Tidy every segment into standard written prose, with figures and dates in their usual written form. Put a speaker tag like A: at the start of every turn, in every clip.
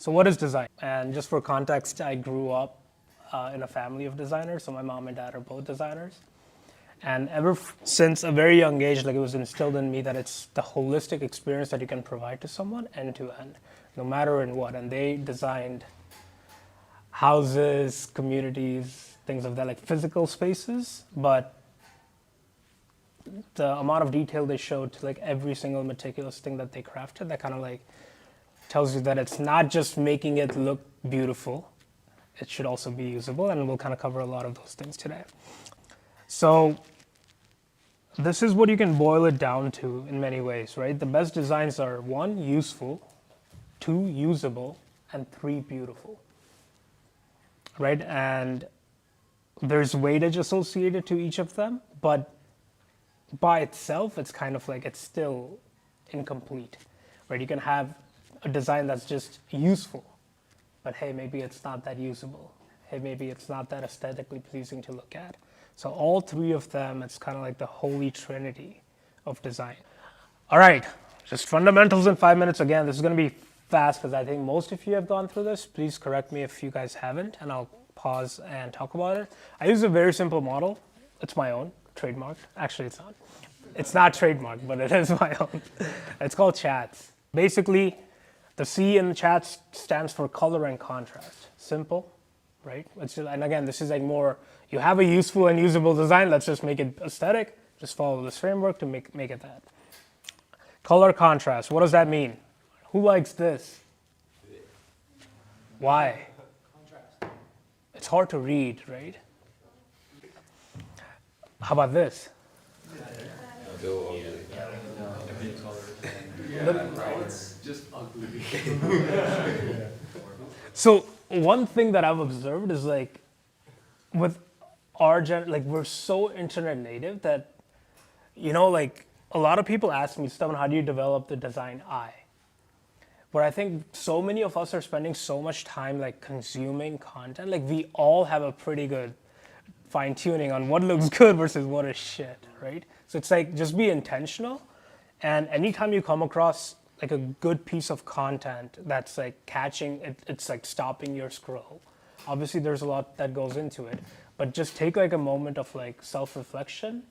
A: So what is design? And just for context, I grew up in a family of designers. So my mom and dad are both designers. And since a very young age, like it was instilled in me that it's the holistic experience that you can provide to someone end to end, no matter in what. And they designed houses, communities, things of that, like physical spaces, but the amount of detail they showed to like every single meticulous thing that they crafted, that kind of like tells you that it's not just making it look beautiful, it should also be usable, and we'll kind of cover a lot of those things today. So this is what you can boil it down to in many ways, right? The best designs are 1, useful, 2, usable, and 3, beautiful, right? And there's weightage associated to each of them, but by itself, it's kind of like it's still incomplete, right? You can have a design that's just useful, but hey, maybe it's not that usable. Hey, maybe it's not that aesthetically pleasing to look at. So all 3 of them, it's kind of like the holy trinity of design. All right, just fundamentals in 5 minutes. Again, this is going to be fast because I think most of you have gone through this. Please correct me if you guys haven't, and I'll pause and talk about it. I use a very simple model. It's my own, trademarked. Actually, it's not. It's not trademarked, but it is my own. It's called CHATS. Basically, the C in CHATS stands for color and contrast. Simple, right? And again, this is like more, you have a useful and usable design, let's just make it aesthetic, just follow this framework to make it that. Color contrast, what does that mean? Who likes this? Why? Contrast. It's hard to read, right? How about this?
B: It's just ugly.
A: So one thing that I've observed is like with our like we're so internet native that, you know, like a lot of people ask me, Stavan, how do you develop the design eye? Where I think so many of us are spending so much time like consuming content, like we all have a pretty good fine tuning on what looks good versus what is shit, right? So it's like just be intentional, and anytime you come across like a good piece of content that's like catching it, it's like stopping your scroll. Obviously there's a lot that goes into it, but just take like a moment of like self-reflection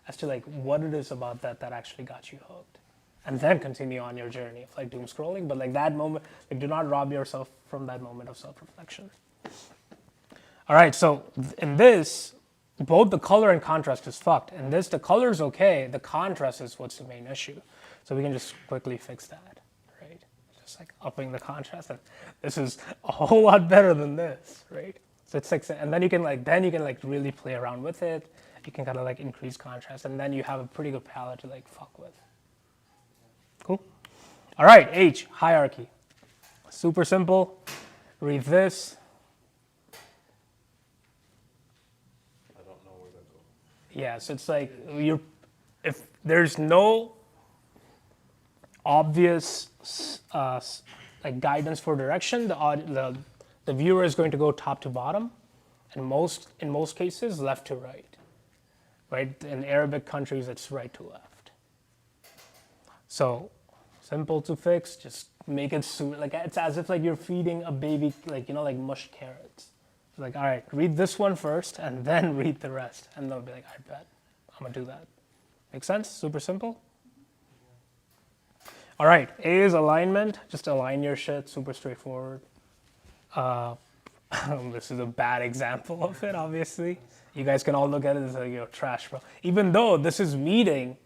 A: as to like what it is about that actually got you hooked, and then continue on your journey of like doom scrolling. But like that moment, like do not rob yourself from that moment of self-reflection. All right, so in this, both the color and contrast is fucked. In this, the color is okay, the contrast is what's the main issue. So we can just quickly fix that, right? Just like upping the contrast. And this is a whole lot better than this, right? So it's like, and then you can like really play around with it. You can kind of like increase contrast, and then you have a pretty good palette to like fuck with. Cool. All right, H, hierarchy. Super simple. Read this. Yeah, so it's like if there's no obvious like guidance for direction, the viewer is going to go top to bottom, and in most cases left to right. Right? In Arabic countries, it's right to left. So simple to fix. Just make it like it's as if like you're feeding a baby, like, you know, like mushed carrots. Like, all right, read this one first and then read the rest. And they'll be like, I bet I'm gonna do that. Make sense? Super simple? All right, A is alignment. Just align your shit, super straightforward. This is a bad example of it, obviously. You guys can all look at it as like, yo, trash, bro. Even though this is meeting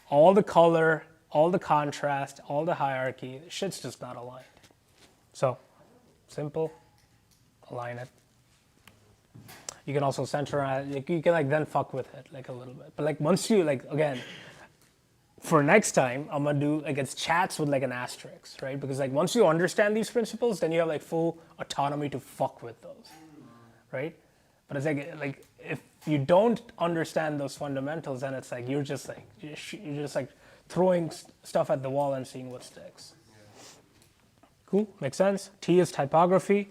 A: all the color, all the contrast, all the hierarchy, shit's just not aligned. So, simple, align it. You can also center it. You can like then fuck with it like a little bit. But like once you like, again, for next time, I'm gonna do like it's chats with like an asterisk, right? Because like once you understand these principles, then you have like full autonomy to fuck with those, right? But it's like if you don't understand those fundamentals, then it's like you're just like throwing stuff at the wall and seeing what sticks. Cool, makes sense. T is typography.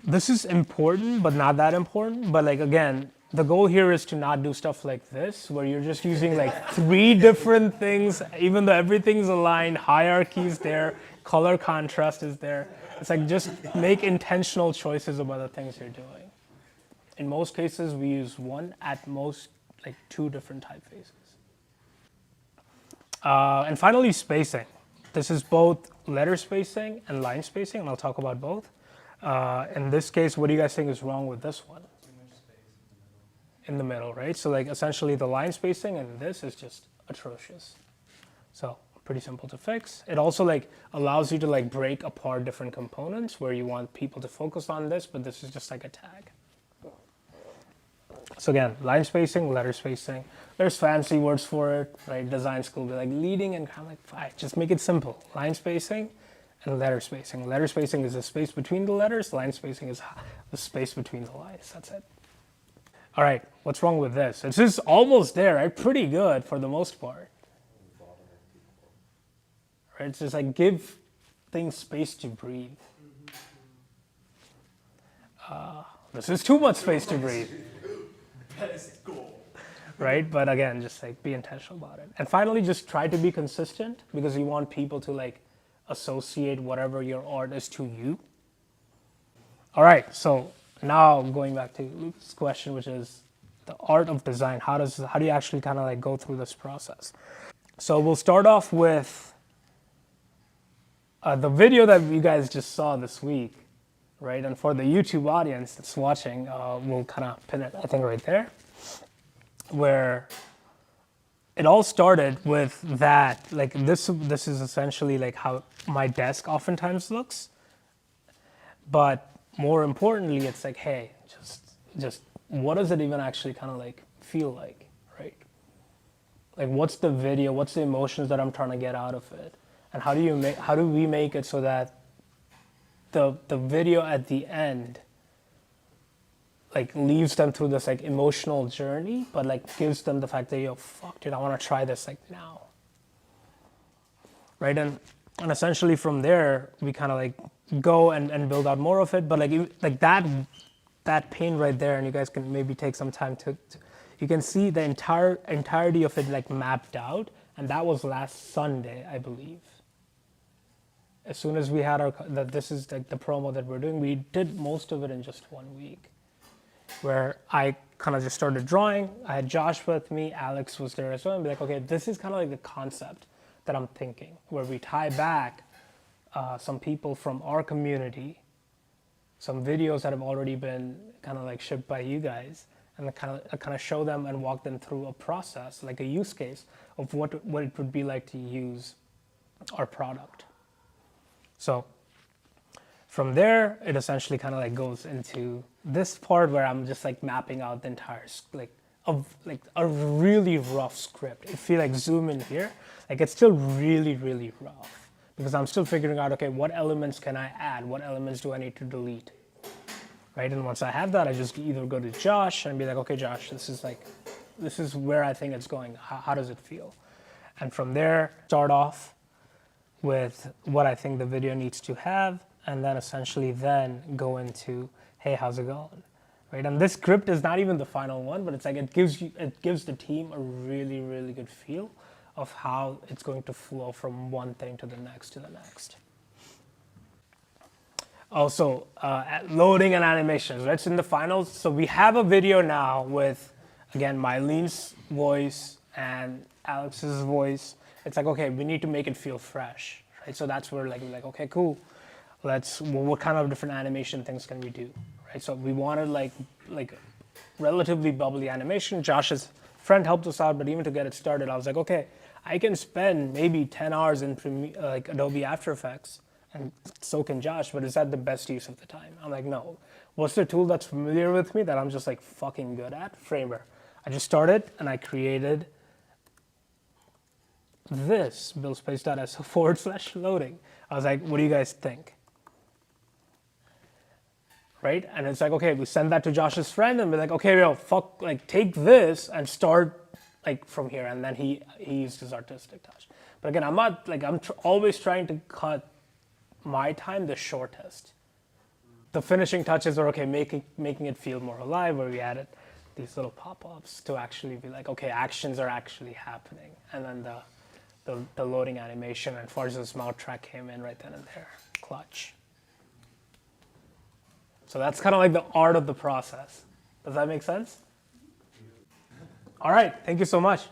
A: This is important, but not that important. But like, again, the goal here is to not do stuff like this, where you're just using like 3 different things, even though everything's aligned, hierarchies there, color contrast is there. It's like just make intentional choices about the things you're doing. In most cases, we use one, at most, like 2 different typefaces. And finally, spacing. This is both letter spacing and line spacing, and I'll talk about both. In this case, what do you guys think is wrong with this one? In the middle, right? So like essentially the line spacing and this is just atrocious. So pretty simple to fix. It also like allows you to like break apart different components where you want people to focus on this, but this is just like a tag. So again, line spacing, letter spacing. There's fancy words for it, right? Design school will be like leading and kind of like, fine, just make it simple. Line spacing and letter spacing. Letter spacing is the space between the letters. Line spacing is the space between the lines. That's it. All right, what's wrong with this? It's just almost there, right? Pretty good for the most part. Right? It's just like give things space to breathe. This is too much space to breathe.
B: That is cool.
A: Right? But again, just like be intentional about it. And finally, just try to be consistent because you want people to like associate whatever your art is to you. All right, so now going back to Luke's question, which is the art of design. How do you actually kind of like go through this process? So we'll start off with the video that you guys just saw this week, right? And for the YouTube audience that's watching, we'll kind of pin it, I think, right there, where it all started with that. Like this is essentially like how my desk oftentimes looks, but more importantly, it's like, hey, just what does it even actually kind of like feel like, right? Like what's the video, what's the emotions that I'm trying to get out of it? And how do we make it so that the video at the end like leaves them through this like emotional journey, but like gives them the fact that, yo, fuck dude, I want to try this like now. Right? And essentially from there we kind of like go and build out more of it, but like that pane right there, and you guys can maybe take some time to you can see the entirety of it like mapped out, and that was last Sunday, I believe. As soon as we had this is like the promo that we're doing, we did most of it in just 1 week, where I kind of just started drawing. I had Josh with me, Alex was there as well, and be like, okay, this is kind of like the concept that I'm thinking, where we tie back some people from our community, some videos that have already been kind of like shipped by you guys, and kind of show them and walk them through a process, like a use case of what it would be like to use our product. So from there, it essentially kind of like goes into this part where I'm just like mapping out the entire like a really rough script. If you like zoom in here, like it's still really, really rough because I'm still figuring out, okay, what elements can I add? What elements do I need to delete? Right? And once I have that, I just either go to Josh and be like, okay, Josh, this is where I think it's going. How does it feel? And from there, start off with what I think the video needs to have, and then essentially then go into, hey, how's it going? Right? And this script is not even the final one, but it's like it gives the team a really, really good feel of how it's going to flow from one thing to the next to the next. Also, loading and animations, right? It's in the finals. So we have a video now with, again, Mylene's voice and Alex's voice. It's like, okay, we need to make it feel fresh, right? So that's where we're like, okay, cool. What kind of different animation things can we do, right? So we wanted like relatively bubbly animation. Josh's friend helped us out, but even to get it started, I was like, okay, I can spend maybe 10 hours in Adobe After Effects, and so can Josh, but is that the best use of the time? I'm like, no. What's the tool that's familiar with me that I'm just like fucking good at? Framer. I just started and I created this, buildspace.so/loading. I was like, what do you guys think? Right? And it's like, okay, we send that to Josh's friend and be like, okay, yo, fuck, like take this and start like from here. And then he used his artistic touch. But again, I'm not like, always trying to cut my time the shortest. The finishing touches are, okay, making it feel more alive, where we added these little pop-ups to actually be like, okay, actions are actually happening. And then the loading animation, and Forza's mount track came in right then and there. Clutch. So that's kind of like the art of the process. Does that make sense? All right, thank you so much.